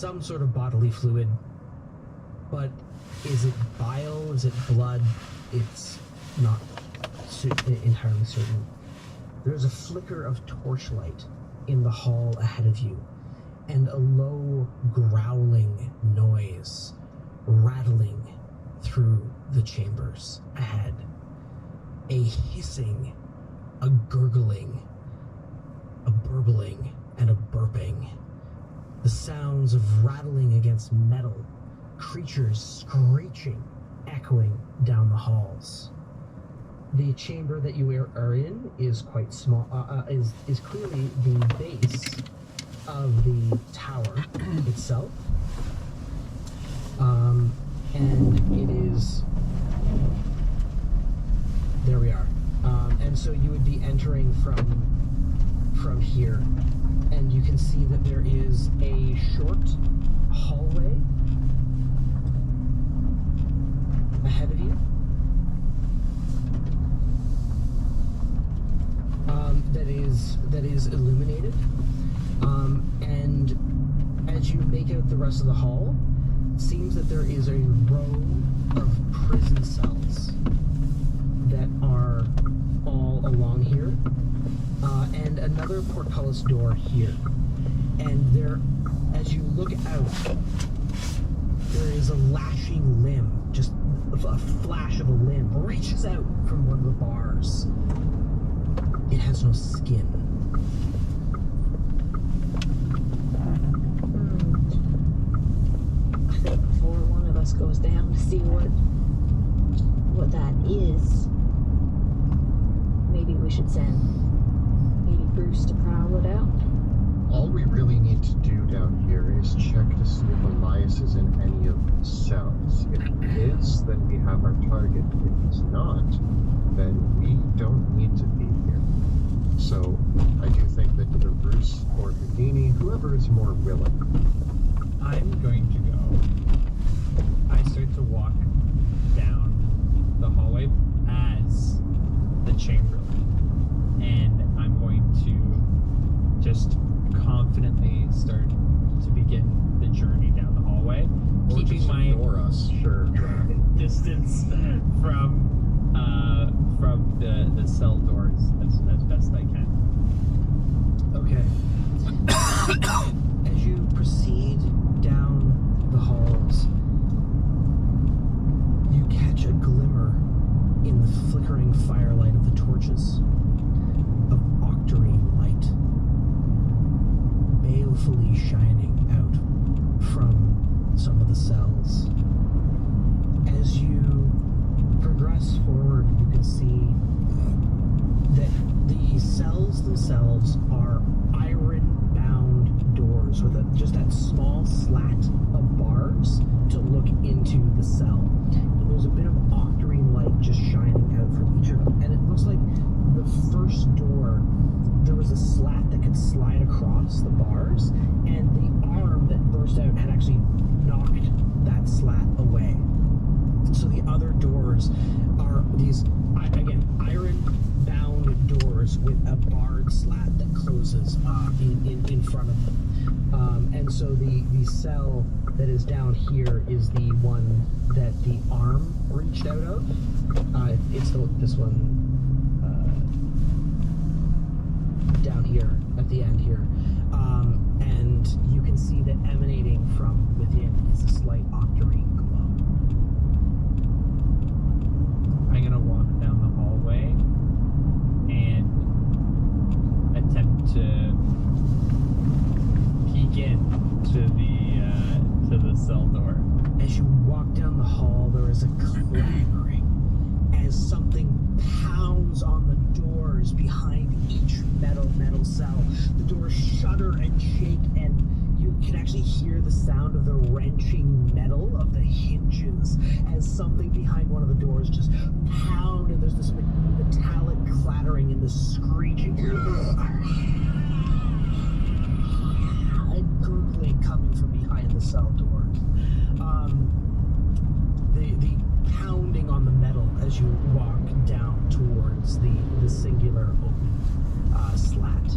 some sort of bodily fluid, but is it bile? Is it blood? It's not entirely certain. There's a flicker of torchlight in the hall ahead of you, and a low growling noise rattling through the chambers ahead. A hissing, a gurgling, a burbling, and a burping. The sounds of rattling against metal, creatures screeching, echoing down the halls. The chamber that you are in is quite small, is clearly the base of the tower itself. And it is, there we are. And so you would be entering from here, and you can see that there is a short hallway ahead of you. That is illuminated, and as you make out the rest of the hall, it seems that there is a row of prison cells that are all along here, and another portcullis door here. And there, as you look out, there is a lashing limb, just a flash of a limb reaches out from one of the bars. It has no skin. I think before one of us goes down to see what that is, maybe we should send maybe Bruce to prowl it out. All we really need to do down here is check to see if Elias is in any of the cells. If he is, then we have our target. If he's not, then we don't need to be here. So I do think that either Bruce or Houdini, whoever is more willing. I'm going to go. I start to walk down the hallway as the chamberlain, and I'm going to just confidently start to begin the journey down the hallway, Or keeping just my ignore us. Sure. distance from the cell doors as best I can. Okay. As you proceed down the halls, you catch a glimmer in the flickering firelight of the torches of octarine light, balefully shining out from some of the cells. As you progress forward, you can see that the cells themselves are iron-bound doors with just that small slat of bars to look into the cell. And there's a bit of octarine light just shining out from each of them. And it looks like the first door, there was a slat that could slide across the bars, and the arm that burst out had actually knocked that slat away. So the other doors are these, again, iron-bound doors with a barred slat that closes in front of them. And so the cell that is down here is the one that the arm reached out of. It's this one down here at the end here. And you can see that emanating from within is a slight octarine glow. I'm gonna walk down the hallway and attempt to peek in to the cell door. As you walk down the hall, there is a clanging as something pounds on the doors behind each metal cell. The doors shudder and shake, and you can actually hear the sound of the wrenching metal of the hinges as something behind one of the doors just pound, and there's this metallic clattering and the screeching and gurgling coming from behind the cell doors. The pounding on the metal as you walk down towards the singular open slat.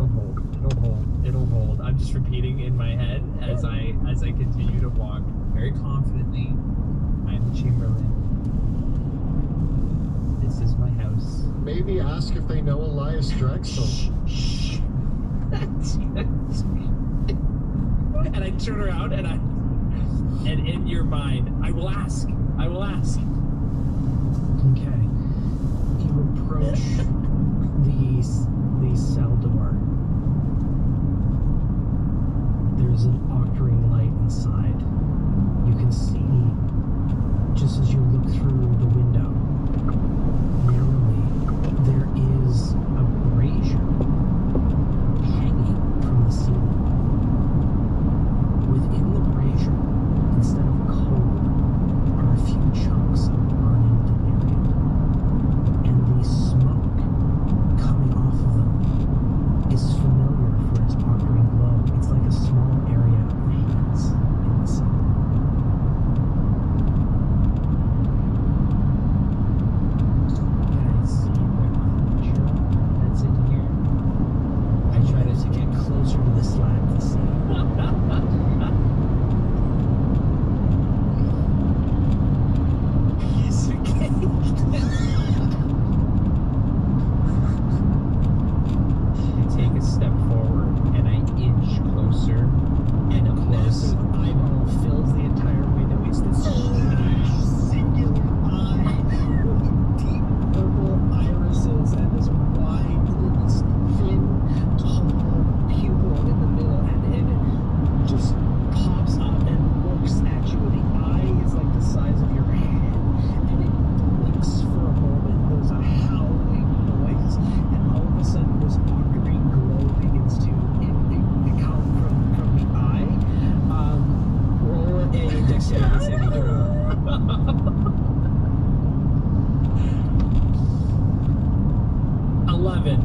It'll hold. It'll hold. It'll hold. I'm just repeating in my head as I continue to walk very confidently. I'm the Chamberlain. This is my house. Maybe ask if they know Elias Drexel. Shh. And I turn around and in your mind, I will ask. Okay. You approach the cell door. There's an octarine light inside. You can see, just as you look through the window, narrowly, there is a brazier hanging from the ceiling. Within the brazier, instead of coal, are a few chunks of burning delirium, and the smoke coming off of them is familiar for its octarine glow. It's like a small area of the hands in the cell. Can I see the creature that's in here? I try to get closer to the slab to see. Piece of cake. I take a step forward and I inch closer and And a close. massive eyeball fills the entire window. It's this huge, singular eye with deep purple irises and this wide, this thin, tall pupil in the middle, and it just pops up and looks at you. The eye is like the size of your hand, and it blinks for a moment. There's a howling noise, and all of a sudden, this octarine glow begins to come from the eye. Roll a dexterity saving throw. 11.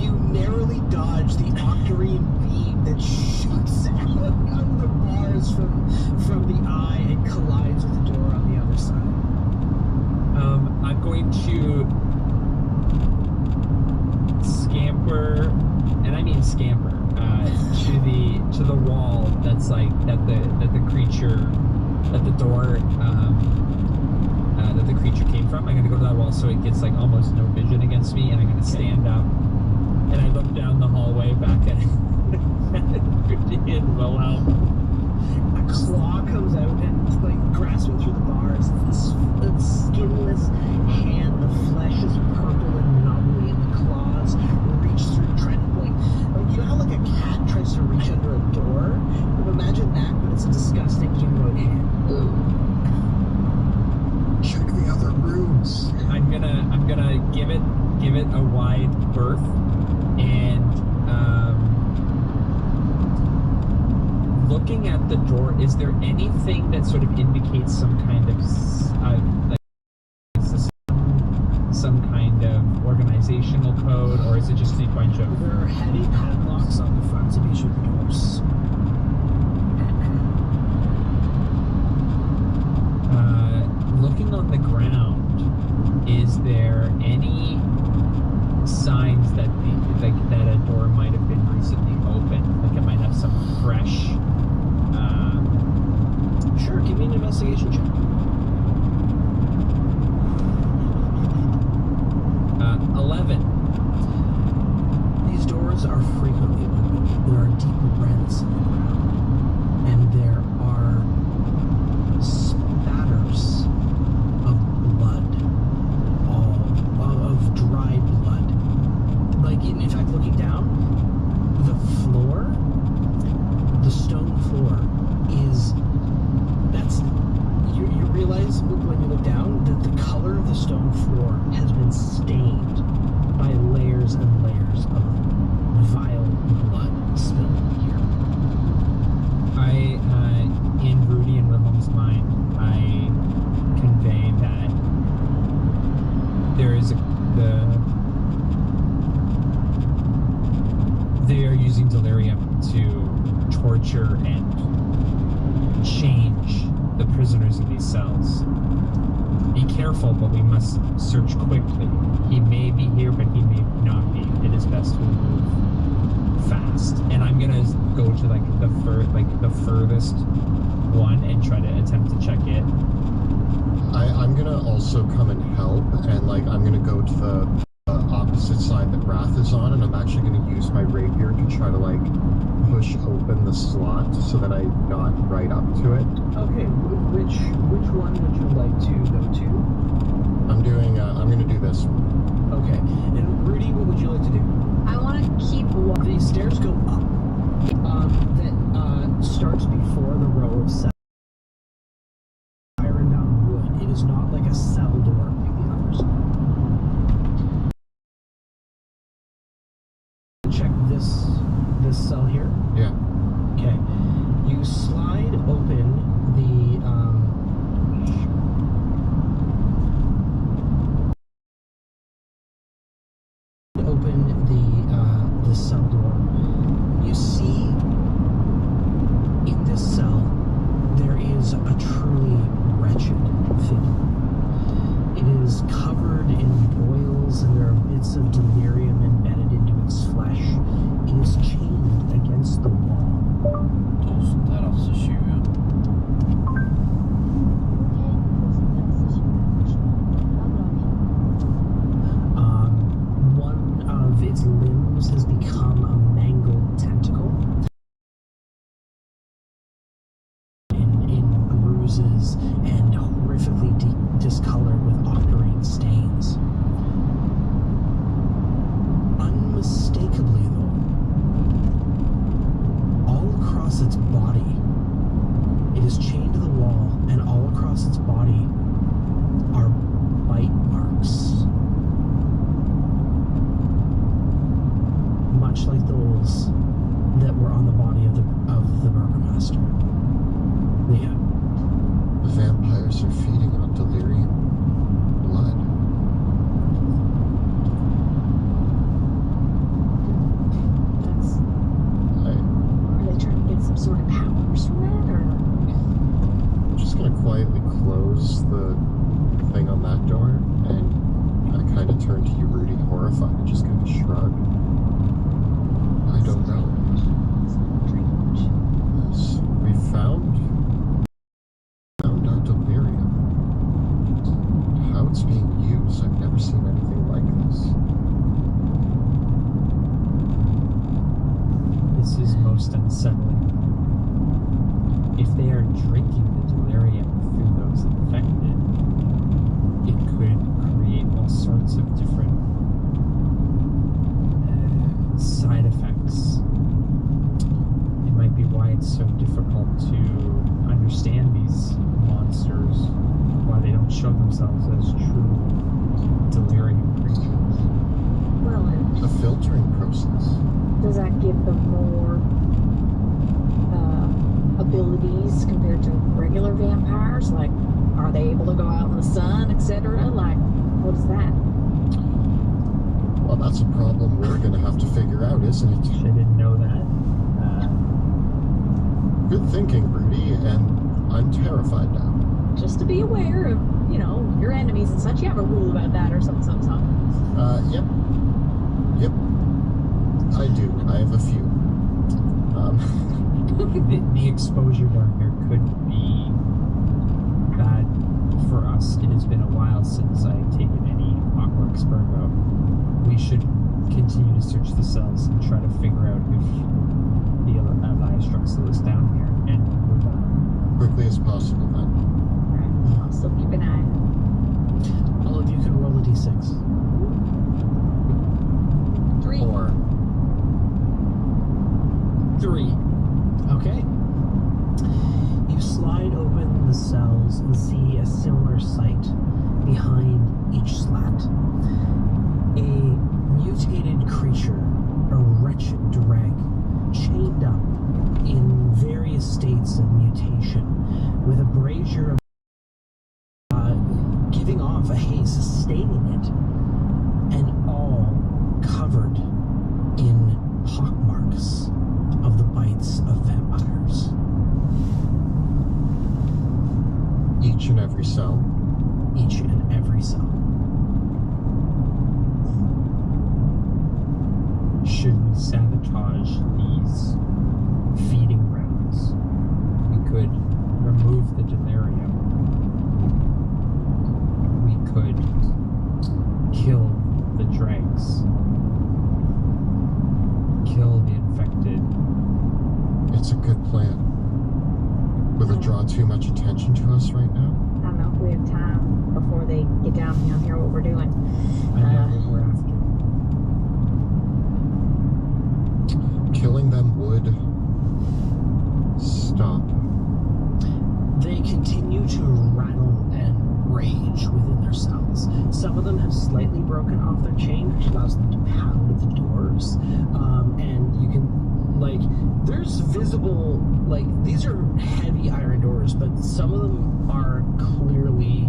You narrowly dodge the octarine beam that shoots out of the bars from the eye and collides with the door on the other side. I'm going to scamper, and I mean scamper, to the wall that's like that the creature, that the door that the creature came from. I'm gonna go to that wall so it gets like almost no vision against me, and I'm gonna stand up and I look down the hallway back at in Wilhelm. A claw comes out and like grasping through the bars. This skinless hand, the flesh is purple and numbly, and the claws reach through, trying to like you know how like a cat tries to reach under a door? Imagine that, but it's a disgusting humanoid hand. Check the other rooms. I'm gonna give it a wide berth, and looking at the door, is there anything that sort of indicates some kind of like is this some kind of organizational code, or is it just a bunch of There are heavy padlocks on the fronts of each of the doors. looking on the ground, is there any signs that that a door might have been recently opened? Like it might have some fresh. Sure, give me an investigation check. 11. These doors are frequently open. There are deep rents in the ground, and there are spatters of blood, of dried blood. Like, in fact, looking down, the floor, the stone floor, you realize when you look down that the color of the stone floor has been stained by layers and layers of vile blood spilled here. In Rudy and Wilhelm's mind, I convey that there is they are using delirium to torture and change the prisoners prisoners in these cells. Be careful, but we must search quickly. He may be here, but he may not be. It is best to move fast. And I'm gonna go to like the furthest one and try to attempt to check it. I'm gonna also come and help, and like I'm gonna go to the opposite side that Wrath is on, and I'm actually gonna use my rapier to try to like push open the slot so that I'm not right up to it. Okay, which one would you like to go to? I'm gonna do this one. Okay, and Rudy, what would you like to do? I want to keep walking. The stairs go up. That starts before the row of cells. Iron bound wood. It is not like a cell door like the others. Check this cell here. Yeah. Okay. You slide open the cell door. You see in this cell there is a truly wretched figure. It is covered in boils and there are bits of delirium embedded into its flesh. It is chained against the wall. One of its limbs has become a mangled tentacle. In bruises and horrifically discolored with octarine stains. Unmistakably, though, all across its body, it is chained to the wall, and all across its body are bite marks. Much like those that were on the body of the burgomaster. Yeah. The vampires are feeding on delirium blood. Are they trying to get some sort of powers from that, or? I'm just gonna quietly close the thing on that door, and I kind of turn to you, Rudy, horrified, and just kind of shrug. I don't know. Yes, we found our delirium. How it's being used, I've never seen anything like this. This is most unsettling. If they are drinking the delirium through those infected, it could create all sorts of different side effects. It might be why it's so difficult to understand these monsters, why they don't show themselves as true delirium creatures. Well, The filtering process. does that give them more abilities compared to regular vampires? Like, are they able to go out in the sun, etc.? Like, what is that? Well, that's a problem we're gonna have to figure out, isn't it? I didn't know that. Good thinking, Rudy, and I'm terrified now. Just to be aware of, your enemies and such. You have a rule about that or something. Yep. Yep. I do. I have a few. The exposure down here could be bad for us. It has been a while since I've taken any aqua expurgo. We should continue to search the cells and try to figure out if the Elias truck still is down here and move on. Quickly as possible, then. I'll still keep an eye. All of you can roll a d6. 3. 4. 3. Okay. You slide open the cells and see a similar sight behind each slat. A mutated creature, a wretched dreg, chained up in various states of mutation, with a brazier of giving off a haze, sustaining it, and all covered in pockmarks of the bites of vampires. Each and every cell. Each and every cell. Should we sabotage these feeding grounds? We could remove the delirium. We could kill the dregs. Kill the infected. It's a good plan. Will it draw too much attention to us right now? I don't know if we have time before they get down here and hear what we're doing. I know what we're after. Killing them would stop. They continue to rattle and rage within their cells. Some of them have slightly broken off their chain, which allows them to pound the doors. And you can, like, there's visible, like, these are heavy iron doors, but some of them are clearly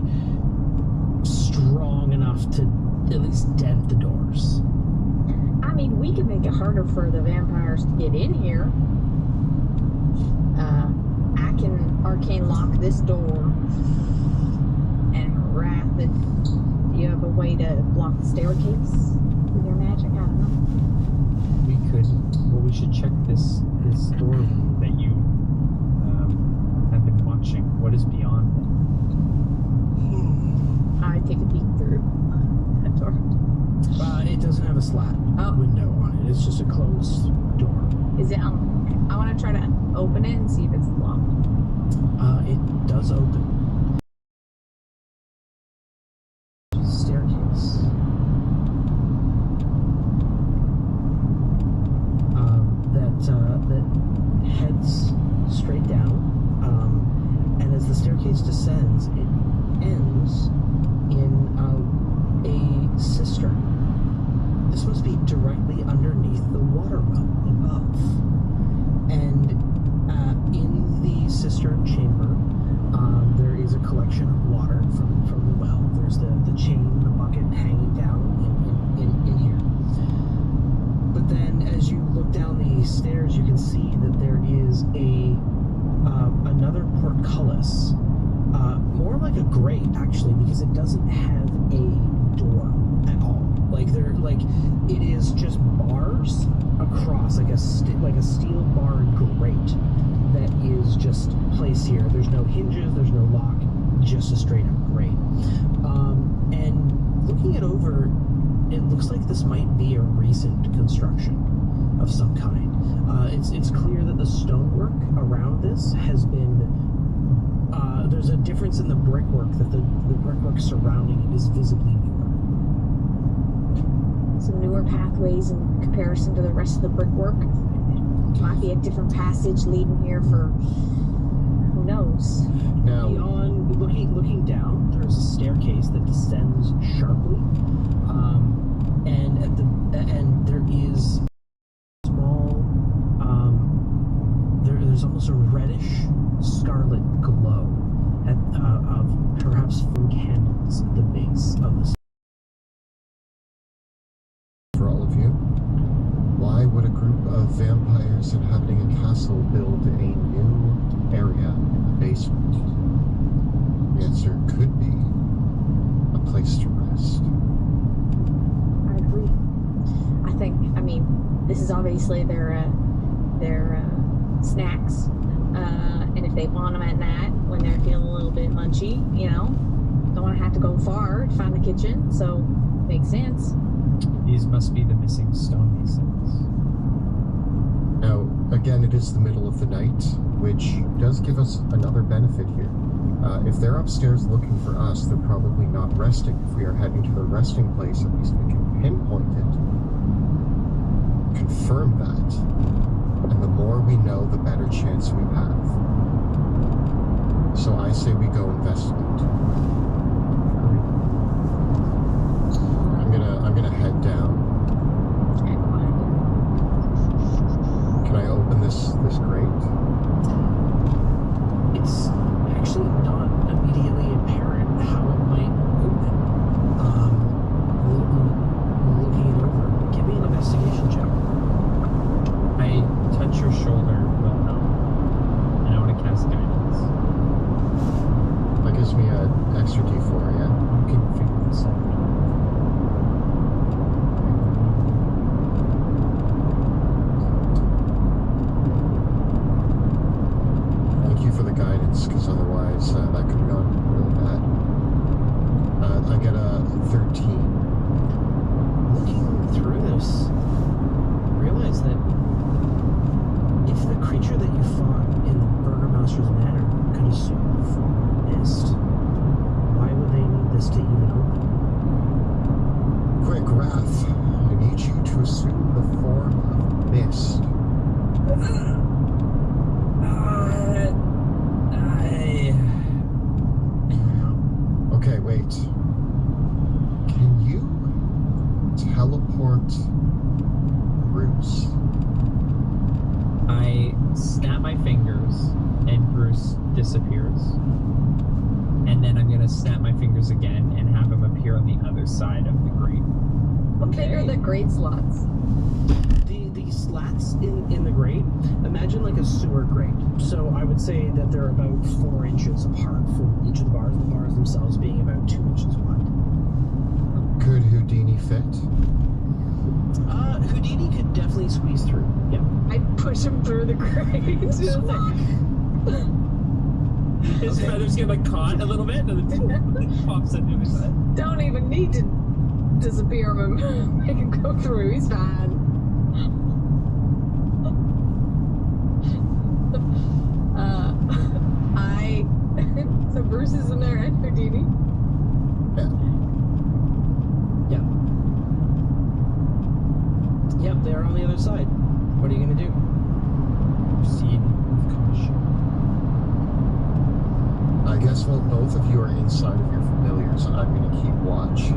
strong enough to at least dent the doors. I mean, we can make it harder for the vampires to get in here. I can arcane lock this door and wrath if you have a way to block the staircase with your magic. I don't know. We could. Well, we should check this door that you have been watching. What is beyond I take a peek through that door. It doesn't have a slat window on it. It's just a closed door. Is it? I want to try to open it and see if it's locked. It does open. Staircase. That heads straight down. And as the staircase descends, it ends in a cistern. This must be directly underneath the water well above. And in the cistern chamber, there is a collection of water from the well. There's the chain, the bucket hanging down in here. But then as you look down the stairs, you can see that there is another portcullis. More like a grate, actually, because it doesn't have a door at all. It is just bars across, like a steel bar grate that is just placed here. There's no hinges, there's no lock, just a straight up grate. And looking it over, it looks like this might be a recent construction of some kind. It's clear that the stonework around this has been. There's a difference in the brickwork, that the brickwork surrounding it is visibly newer. Some newer pathways in comparison to the rest of the brickwork. Might be a different passage leading here for who knows. Now, Beyond looking down, there's a staircase that descends sharply, and there is small. There's almost a reddish scarlet glow of perhaps from candles at the base of the. for all of you, why would a group of vampires inhabiting a castle build a new area in the basement? The answer could be a place to rest. I agree. I mean, this is obviously their snacks. And if they want them at night when they're feeling a little bit munchy, don't want to have to go far to find the kitchen, so makes sense. These must be the missing stone masons. Now, again, it is the middle of the night, which does give us another benefit here. If they're upstairs looking for us, they're probably not resting. If we are heading to the resting place, at least we can pinpoint it, confirm that, and the more we know, the better chance we have. So I say we go investigate. I'm gonna head down. Can I open this grate? It's actually not immediately apparent how it might open. Looking it over, give me an investigation check. I touch your shoulder, well, no. And I want to cast guidance. That gives me a extra D4, yeah. You can figure this out. Thank you for the guidance, because otherwise that could have gone really bad. I get a 13. Looking through this, realize that if the creature that you fought in the Burgermaster's Manor could assume the form of mist, why would they need this to even open? Quick, Wrath. I need you to assume the form of mist. Okay, wait. Can you teleport Bruce? I snap my fingers and Bruce disappears. And then I'm gonna snap my fingers again and have him appear on the other side of the grate. How big are the grate slots? The slats in the grate, imagine like a sewer grate. So I would say that they're about 4 inches apart from each of the bars themselves being about 2 inches wide. Could Houdini fit? Houdini could definitely squeeze through. Yeah. I push him through the grate. His feathers get like caught a little bit and then it pops on the other side. Don't even need to disappear him and make him go through. He's fine. So Bruce is in there and Houdini? Yeah. Yep, they're on the other side. What are you gonna do? Proceed with caution. I guess while both of you are inside of your familiars, I'm going to keep watch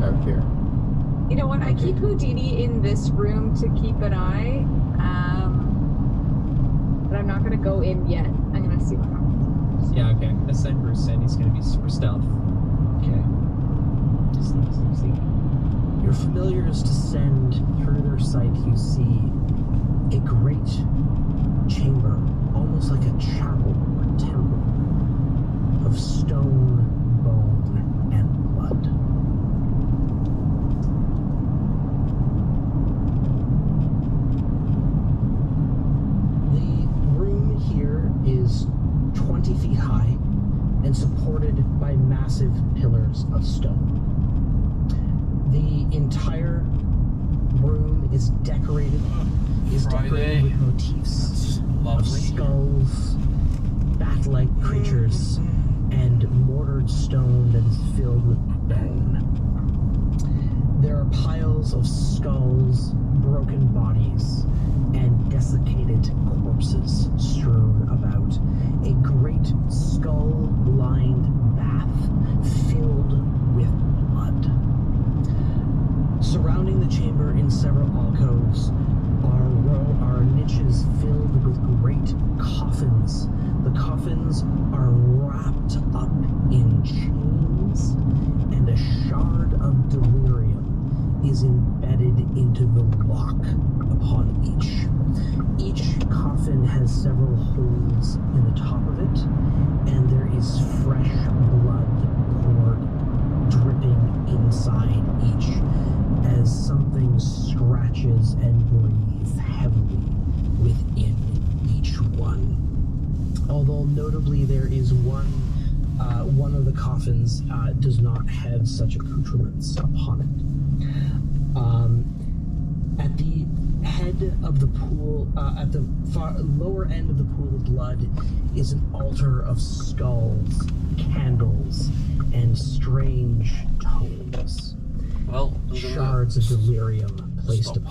out here. You know what? I keep Houdini in this room to keep an eye. But I'm not going to go in yet. I'm going to see what happens. Yeah, okay. I'm gonna send Bruce in. He's gonna be super stealth. Okay. Sneak, sneak, sneak. Your familiars descend through their sight. You see a great chamber, almost like a chapel or temple, of stone, bone, and blood. The room here is 20 feet high and supported by massive pillars of stone. The entire room is decorated with motifs of skulls, bat-like creatures, and mortared stone that is filled with bone. There are piles of skulls, broken bodies, and desiccated corpses strewn about. A great skull-lined bath filled with blood. Surrounding the chamber in several alcoves are niches filled with great coffins. The coffins are wrapped up in chains, and a shard of delirium is embedded into the lock upon each. Each coffin has several holes in the top of it, and there is fresh blood poured, dripping inside each, as something scratches and breathes heavily within each one. Although notably there is one of the coffins does not have such accoutrements upon it. At the head of the pool, at the lower end of the pool of blood, is an altar of skulls, candles, and strange tones. Well, Shards of delirium placed upon